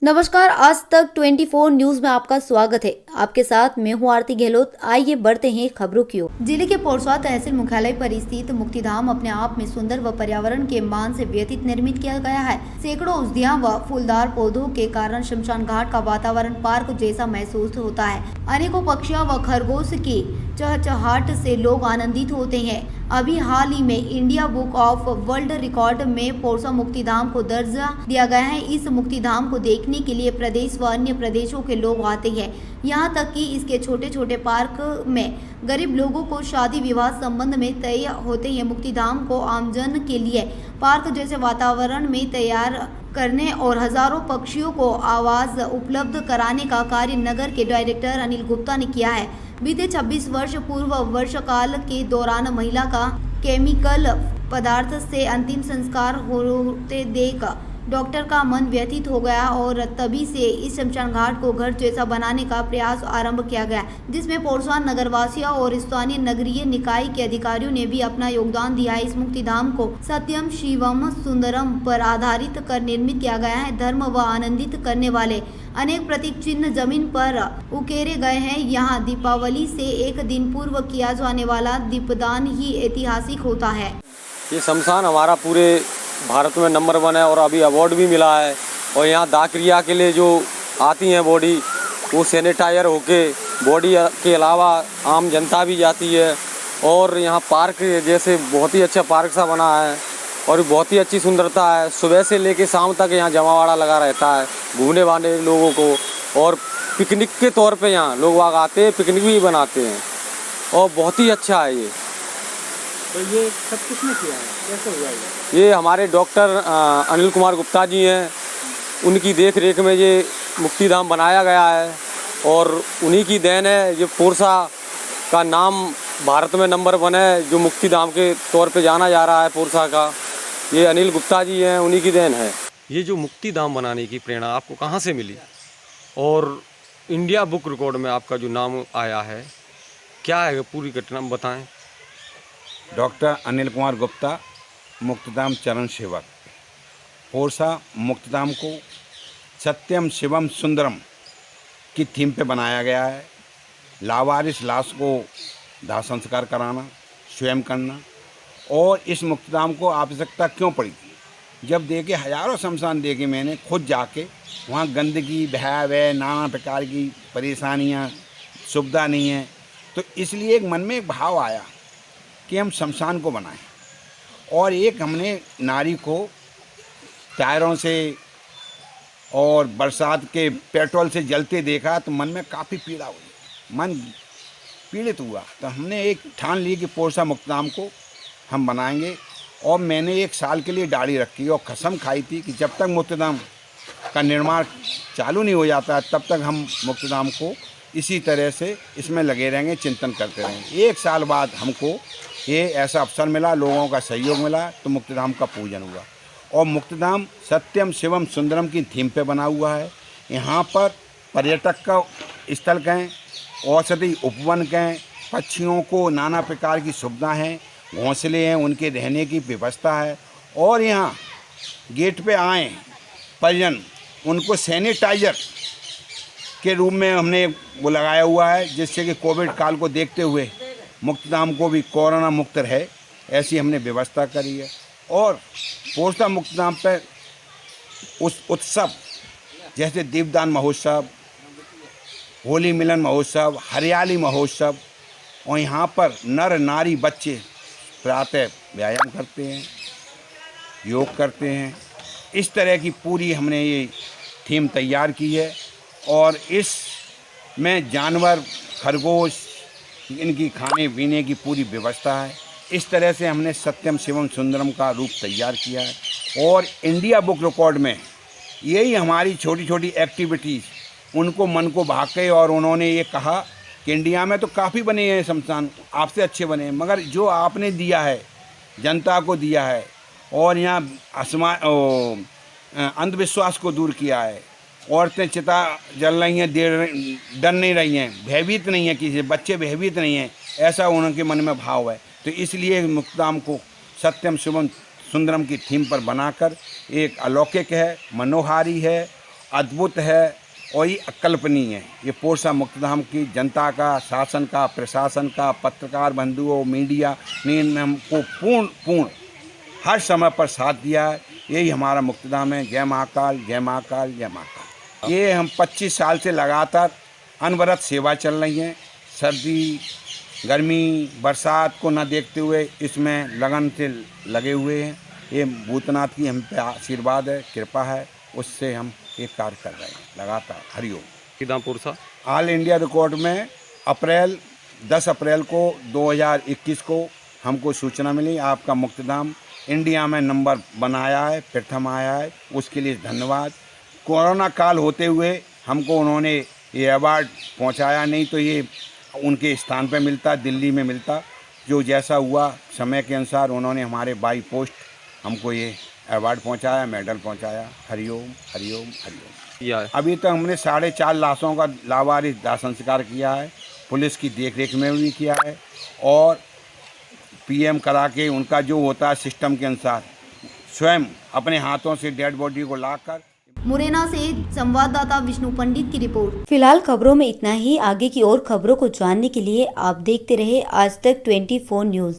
नमस्कार, आज तक 24 न्यूज में आपका स्वागत है। आपके साथ मैं हूं आरती गहलोत। आइए बढ़ते हैं खबरों की ओर। जिले के पोरसा तहसील मुख्यालय पर स्थित मुक्तिधाम अपने आप में सुंदर व पर्यावरण के मान से व्यतीत निर्मित किया गया है। सैकड़ों औषधियां व फूलदार पौधों के कारण शमशान घाट का वातावरण पार्क जैसा महसूस होता है। अनेकों पक्षियों व खरगोश की चहचहाट से लोग आनंदित होते हैं। अभी हाल ही में India book of world record में पोरसा मुक्तिधाम को दर्जा दिया गया है। इस मुक्तिधाम को देखने के लिए प्रदेश व अन्य प्रदेशों के लोग आते हैं। यहाँ तक कि इसके छोटे छोटे पार्क में गरीब लोगों को शादी विवाह संबंध में तय होते हैं। मुक्तिधाम को आमजन के लिए पार्क जैसे वातावरण में तैयार करने और हजारों पक्षियों को आवास उपलब्ध कराने का कार्य नगर के डायरेक्टर अनिल गुप्ता ने किया है। बीते 26 वर्ष पूर्व वर्षकाल के दौरान महिला का केमिकल पदार्थ से अंतिम संस्कार होते देख डॉक्टर का मन व्यथित हो गया और तभी से इस शमशान घाट को घर जैसा बनाने का प्रयास आरंभ किया गया, जिसमें पोरसा नगरवासियों और स्थानीय नगरीय निकाय के अधिकारियों ने भी अपना योगदान दिया है। इस मुक्तिधाम को सत्यम शिवम सुंदरम पर आधारित कर निर्मित किया गया है। धर्म व आनंदित करने वाले अनेक प्रतीक चिन्ह जमीन पर उकेरे गए हैं। यहाँ दीपावली से एक दिन पूर्व किया जाने वाला दीपदान ही ऐतिहासिक होता है। ये शमशान हमारा पूरे भारत में नंबर 1 है और अभी अवार्ड भी मिला है। और यहाँ दाह क्रिया के लिए जो आती हैं बॉडी, वो सैनिटाइजर होके बॉडी के अलावा आम जनता भी जाती है। और यहाँ पार्क जैसे बहुत ही अच्छा पार्क सा बना है और बहुत ही अच्छी सुंदरता है। सुबह से लेके शाम तक यहाँ जमावड़ा लगा रहता है घूमने वाले लोगों को, और पिकनिक के तौर पे यहाँ लोग वहाँ आते हैं, पिकनिक भी बनाते हैं और बहुत ही अच्छा है ये। तो ये सब किसने किया है, कैसे हुआ ये हमारे डॉक्टर अनिल कुमार गुप्ता जी हैं, उनकी देख रेख में ये मुक्तिधाम बनाया गया है और उन्हीं की देन है। ये पोरसा का नाम भारत में नंबर 1 है, जो मुक्तिधाम के तौर पे जाना जा रहा है पोरसा का, ये अनिल गुप्ता जी हैं, उन्हीं की देन है। ये जो मुक्तिधाम बनाने की प्रेरणा आपको कहाँ से मिली और इंडिया बुक रिकॉर्ड में आपका जो नाम आया है, क्या है पूरी घटना बताएं। डॉक्टर अनिल कुमार गुप्ता, मुक्तिधाम चरण सेवक। पोरसा मुक्तिधाम को सत्यम शिवम सुंदरम की थीम पे बनाया गया है। लावारिस लाश को दाह संस्कार कराना, स्वयं करना। और इस मुक्तिधाम को आवश्यकता क्यों पड़ी थी, जब देखे हजारों शमशान देखे मैंने खुद जाके, वहाँ गंदगी भय वह नाना प्रकार की परेशानियाँ, सुविधा नहीं है। तो इसलिए एक मन में एक भाव आया कि हम शमशान को बनाएं। और एक हमने नारी को टायरों से और बरसात के पेट्रोल से जलते देखा तो मन में काफ़ी पीड़ा हुई, मन पीड़ित हुआ। तो हमने एक ठान ली कि पोरसा मुक्तिधाम को हम बनाएंगे। और मैंने 1 साल के लिए दाढ़ी रखी और कसम खाई थी कि जब तक मुक्तिधाम का निर्माण चालू नहीं हो जाता तब तक हम मुक्तिधाम को इसी तरह से इसमें लगे रहेंगे, चिंतन करते रहेंगे। 1 साल बाद हमको ये ऐसा अवसर मिला, लोगों का सहयोग मिला, तो मुक्तिधाम का पूजन हुआ। और मुक्तिधाम सत्यम शिवम सुंदरम की थीम पे बना हुआ है। यहाँ पर पर्यटक का स्थल कहें, औषधि उपवन कहें, पक्षियों को नाना प्रकार की सुविधा हैं, घोंसले हैं, उनके रहने की व्यवस्था है। और यहाँ गेट पे आए परिजन, उनको सैनिटाइजर के रूप में हमने वो लगाया हुआ है, जिससे कि कोविड काल को देखते हुए मुक्तिधाम को भी कोरोना मुक्त रहे, ऐसी हमने व्यवस्था करी है। और पोरसा मुक्तिधाम पर उस उत्सव जैसे दीपदान महोत्सव, होली मिलन महोत्सव, हरियाली महोत्सव, और यहाँ पर नर नारी बच्चे प्रातः व्यायाम करते हैं, योग करते हैं। इस तरह की पूरी हमने ये थीम तैयार की है। और इसमें जानवर, खरगोश, इनकी खाने पीने की पूरी व्यवस्था है। इस तरह से हमने सत्यम शिवम सुंदरम का रूप तैयार किया है। और इंडिया बुक रिकॉर्ड में यही हमारी छोटी छोटी एक्टिविटीज़ उनको मन को भाके, और उन्होंने ये कहा कि इंडिया में तो काफ़ी बने हैं शमशान, आपसे अच्छे बने हैं, मगर जो आपने दिया है, जनता को दिया है, और यहाँ अंधविश्वास को दूर किया है, औरतें चिता जल रही हैं, डर नहीं रही हैं, भयभीत नहीं है, किसी बच्चे भयभीत नहीं हैं, ऐसा उनके मन में भाव है। तो इसलिए मुक्तिधाम को सत्यम शिवम सुंदरम की थीम पर बनाकर एक अलौकिक है, मनोहारी है, अद्भुत है और ये अकल्पनीय है। ये पोरसा मुक्तिधाम की जनता का, शासन का, प्रशासन का, पत्रकार बंधुओं, मीडिया ने हमको पूर्ण हर समय पर साथ दिया है। यही हमारा मुक्तिधाम है। जय महाकाल, जय महाकाल, जय महाकाल। ये हम 25 साल से लगातार अनवरत सेवा चल रही है। सर्दी, गर्मी, बरसात को न देखते हुए इसमें लगन से लगे हुए हैं। ये भूतनाथ की हम पे आशीर्वाद है, कृपा है, उससे हम ये कार्य कर रहे हैं लगातार। हरिओम। मुक्तिधाम पुरसा ऑल इंडिया रिकॉर्ड में 10 अप्रैल को 2021 को हमको सूचना मिली, आपका मुक्तिधाम इंडिया में नंबर 1 आया है, प्रथम आया है। उसके लिए धन्यवाद। कोरोना काल होते हुए हमको उन्होंने ये अवार्ड पहुंचाया, नहीं तो ये उनके स्थान पे मिलता, दिल्ली में मिलता। जो जैसा हुआ समय के अनुसार उन्होंने हमारे बाई पोस्ट हमको ये अवार्ड पहुंचाया, मेडल पहुंचाया। हरिओम, हरिओम, हरिओम। अभी तक हमने 4.5 लाशों का लावारिस दाह संस्कार किया है, पुलिस की देखरेख में भी किया है, और पीएम करा के उनका जो होता है सिस्टम के अनुसार स्वयं अपने हाथों से डेड बॉडी को लाकर। मुरैना से संवाददाता विष्णु पंडित की रिपोर्ट। फिलहाल खबरों में इतना ही। आगे की और खबरों को जानने के लिए आप देखते रहे आज तक 24 न्यूज।